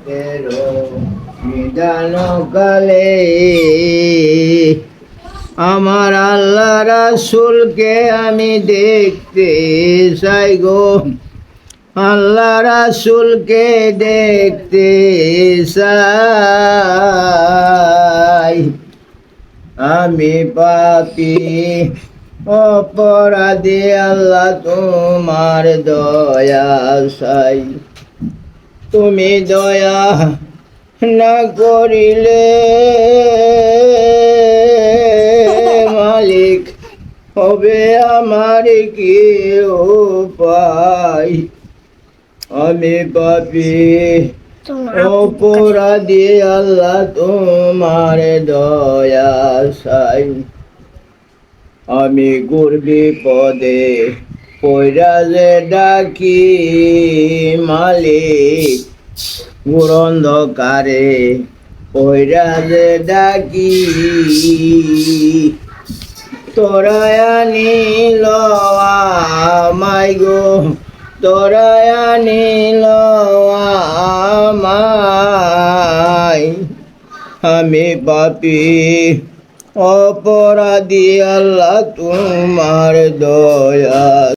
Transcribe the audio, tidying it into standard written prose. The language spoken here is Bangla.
তেরো নিদান কালে আমার আল্লাহ রাসূলকে আমি দেখতে চাই গো, আল্লাহ রাসূলকে দেখতে চাই। আমি পাপী অপরাধী, আল্লাহ তোমার দয়া চাই। তুমি দয়া না করিলে মালিক হবে আমার কি উপায়। আমি পাপী অপরাধী, আল্লাহ তোমার দয়া চাই। আমি ঘোর বিপদে পইরা যে ডাকি মালিক, ঘোর অন্ধকারে পইরা যে ডাকি, তোরাই আনিল আমায় গো, তোরাই আনিল আমায়। আমি পাপী অপরাধী, আল্লাহ তোমার দয়া